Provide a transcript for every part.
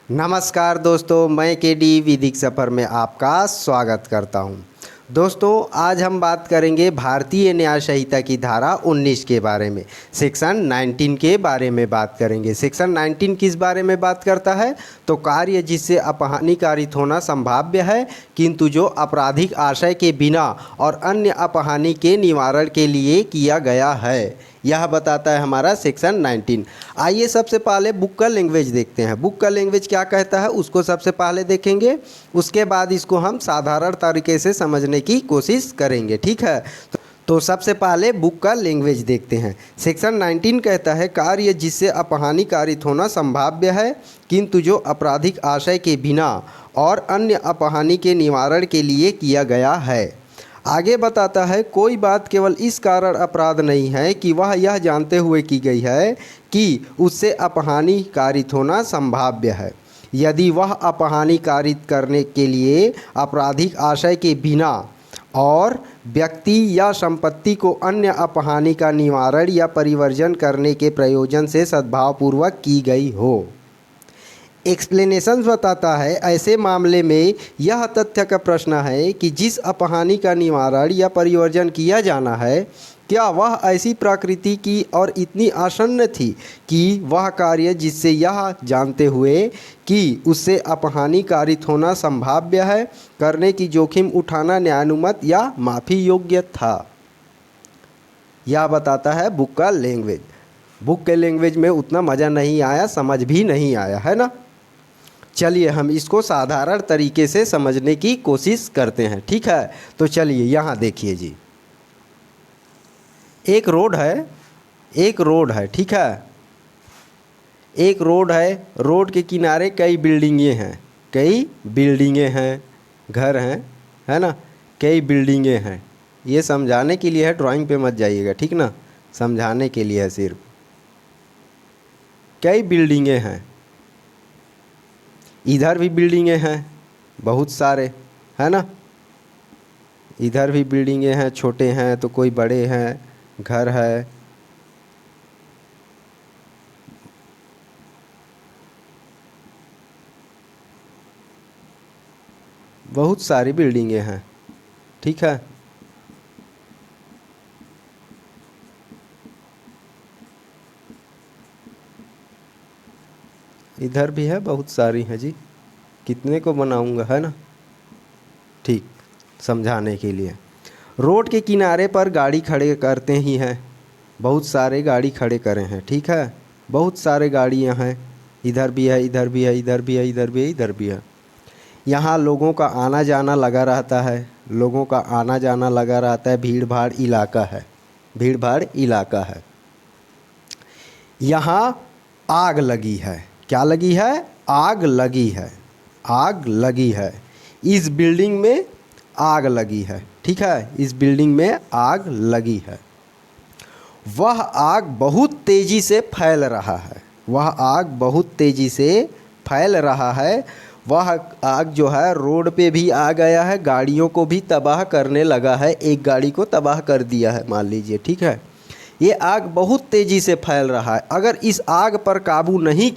नमस्कार दोस्तों, मैं केडी विधिक सफ़र में आपका स्वागत करता हूं। दोस्तों, आज हम बात करेंगे भारतीय न्याय संहिता की धारा 19 के बारे में, सेक्शन 19 के बारे में बात करेंगे। सेक्शन 19 किस बारे में बात करता है? तो कार्य जिससे अपहानि कारित होना संभाव्य है किंतु जो आपराधिक आशय के बिना और अन्य अपहानि के निवारण के लिए किया गया है, यह बताता है हमारा सेक्शन 19। आइए सबसे पहले बुक का लैंग्वेज देखते हैं। बुक का लैंग्वेज क्या कहता है उसको सबसे पहले देखेंगे, उसके बाद इसको हम साधारण तरीके से समझने की कोशिश करेंगे। ठीक है, तो सबसे पहले बुक का लैंग्वेज देखते हैं। सेक्शन 19 कहता है कार्य जिससे अपहानि कारित होना संभाव्य है किंतु जो आपराधिक आशय के बिना और अन्य अपहानि के निवारण के लिए किया गया है। आगे बताता है कोई बात केवल इस कारण अपराध नहीं है कि वह यह जानते हुए की गई है कि उससे अपहानि कारित होना संभाव्य है। यदि वह अपहानि कारित करने के लिए आपराधिक आशय के बिना और व्यक्ति या संपत्ति को अन्य अपहानि का निवारण या परिवर्जन करने के प्रयोजन से सद्भावपूर्वक की गई हो। एक्सप्लेनेशंस बताता है ऐसे मामले में यह तथ्य का प्रश्न है कि जिस अपहानि का निवारण या परिवर्जन किया जाना है, क्या वह ऐसी प्रकृति की और इतनी आसन्न थी कि वह कार्य जिससे यह जानते हुए कि उससे अपहानि कारित होना संभाव्य है करने की जोखिम उठाना न्यायानुमत या माफ़ी योग्य था। यह बताता है बुक का लैंग्वेज। बुक के लैंग्वेज में उतना मज़ा नहीं आया, समझ भी नहीं आया, है ना। चलिए हम इसको साधारण तरीके से समझने की कोशिश करते हैं। ठीक है, तो चलिए यहाँ देखिए जी, एक रोड है। ठीक है, एक रोड है, रोड के किनारे कई बिल्डिंगें हैं, घर हैं, है ना, कई बिल्डिंगें हैं। ये समझाने के लिए है, ड्राइंग पे मत जाइएगा, ठीक ना, समझाने के लिए है सिर्फ। कई बिल्डिंगें हैं, इधर भी बिल्डिंगें हैं बहुत सारे, है ना, इधर भी बिल्डिंगें हैं, छोटे हैं तो कोई बड़े हैं, घर है, बहुत सारी बिल्डिंगें हैं। ठीक है, इधर भी है, बहुत सारी हैं जी, कितने को बनाऊंगा, है ना। ठीक, समझाने के लिए रोड के किनारे पर गाड़ी खड़े करते ही हैं, बहुत सारे गाड़ी खड़े करे हैं। ठीक है, बहुत सारे गाड़ियां हैं, इधर भी है, इधर भी है, इधर भी है, इधर भी है, इधर भी है। यहाँ लोगों का आना जाना लगा रहता है, लोगों का आना जाना लगा रहता है, भीड़ भाड़ इलाका है। यहाँ आग लगी है, क्या लगी है? आग लगी है। इस बिल्डिंग में आग लगी है। ठीक है, इस बिल्डिंग में आग लगी है। वह आग बहुत तेज़ी से फैल रहा है। वह आग जो है रोड पे भी आ गया है, गाड़ियों को भी तबाह करने लगा है, एक गाड़ी को तबाह कर दिया है मान लीजिए। ठीक है, ये आग बहुत तेज़ी से फैल रहा है। अगर इस आग पर काबू नहीं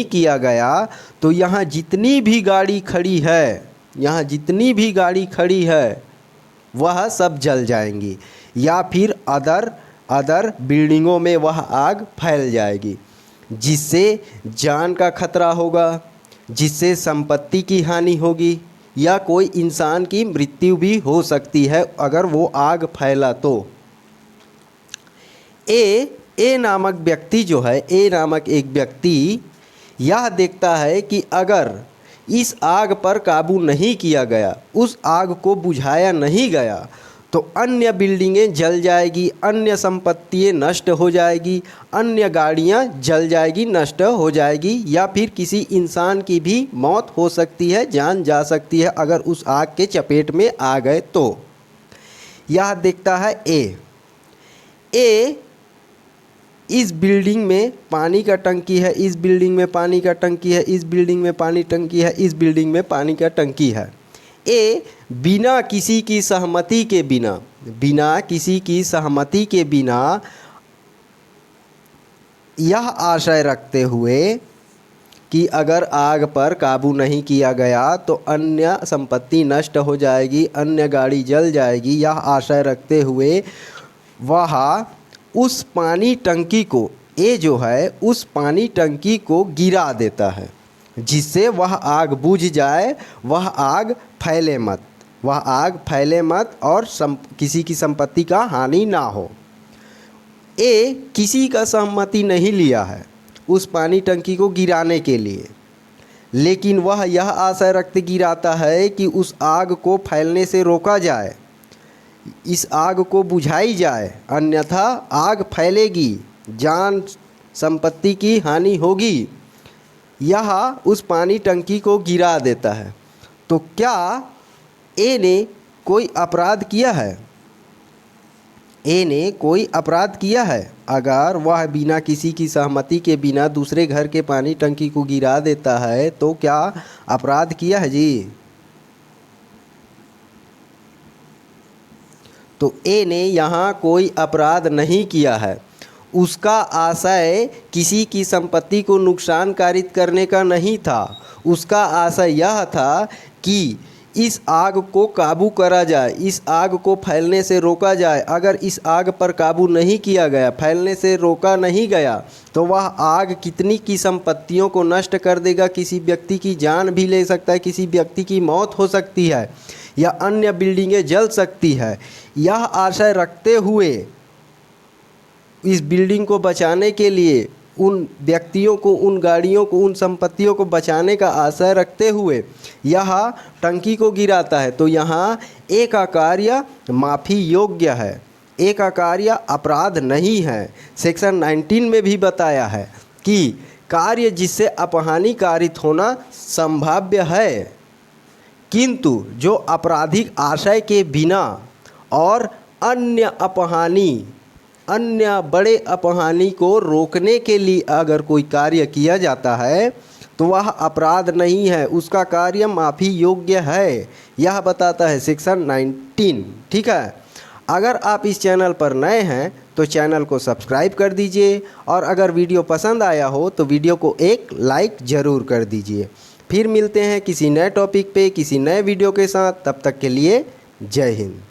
किया गया तो यहाँ जितनी भी गाड़ी खड़ी है वह सब जल जाएंगी या फिर अदर बिल्डिंगों में वह आग फैल जाएगी, जिससे जान का खतरा होगा, जिससे संपत्ति की हानि होगी या कोई इंसान की मृत्यु भी हो सकती है अगर वो आग फैला तो। ए नामक एक व्यक्ति यह देखता है कि अगर इस आग पर काबू नहीं किया गया, उस आग को बुझाया नहीं गया तो अन्य बिल्डिंगें जल जाएगी, अन्य संपत्तियाँ नष्ट हो जाएगी, अन्य गाड़ियाँ जल जाएगी, नष्ट हो जाएगी या फिर किसी इंसान की भी मौत हो सकती है, जान जा सकती है अगर उस आग के चपेट में आ गए तो। यह देखता है ए इस बिल्डिंग में पानी का टंकी है, इस बिल्डिंग में पानी का टंकी है, इस बिल्डिंग में पानी टंकी है, इस बिल्डिंग में पानी का टंकी है। ए बिना किसी की सहमति के बिना यह आशय रखते हुए कि अगर आग पर काबू नहीं किया गया तो अन्य संपत्ति नष्ट हो जाएगी, अन्य गाड़ी जल जाएगी, यह आशय रखते हुए वह उस पानी टंकी को, ये जो है उस पानी टंकी को गिरा देता है, जिससे वह आग बुझ जाए, वह आग फैले मत, वह आग फैले मत और किसी की संपत्ति का हानि ना हो। ये किसी का सहमति नहीं लिया है उस पानी टंकी को गिराने के लिए, लेकिन वह यह आशय रखते गिराता है कि उस आग को फैलने से रोका जाए, इस आग को बुझाई जाए, अन्यथा आग फैलेगी, जान संपत्ति की हानि होगी। यह उस पानी टंकी को गिरा देता है। तो क्या ए ने कोई अपराध किया है? ए ने कोई अपराध किया है? अगर वह बिना किसी की सहमति के बिना दूसरे घर के पानी टंकी को गिरा देता है तो क्या अपराध किया है जी? तो ए ने यहाँ कोई अपराध नहीं किया है। उसका आशय किसी की संपत्ति को नुकसान कारित करने का नहीं था। उसका आशय यह था कि इस आग को काबू करा जाए, इस आग को फैलने से रोका जाए। अगर इस आग पर काबू नहीं किया गया, फैलने से रोका नहीं गया, तो वह आग कितनी की संपत्तियों को नष्ट कर देगा, किसी व्यक्ति की जान भी ले सकता है, किसी व्यक्ति की मौत हो सकती है या अन्य बिल्डिंगें जल सकती है। यह आशय रखते हुए इस बिल्डिंग को बचाने के लिए, उन व्यक्तियों को, उन गाड़ियों को, उन संपत्तियों को बचाने का आशय रखते हुए यह टंकी को गिराता है। तो यहाँ एक कार्य माफ़ी योग्य है, एक कार्य अपराध नहीं है। सेक्शन 19 में भी बताया है कि कार्य जिससे अपहानि कारित होना संभाव्य है, किंतु जो आपराधिक आशय के बिना और अन्य बड़े अपहानि को रोकने के लिए अगर कोई कार्य किया जाता है तो वह अपराध नहीं है, उसका कार्य माफ़ी योग्य है। यह बताता है सेक्शन 19। ठीक है। अगर आप इस चैनल पर नए हैं तो चैनल को सब्सक्राइब कर दीजिए, और अगर वीडियो पसंद आया हो तो वीडियो को एक लाइक ज़रूर कर दीजिए। फिर मिलते हैं किसी नए टॉपिक पे, किसी नए वीडियो के साथ। तब तक के लिए जय हिंद।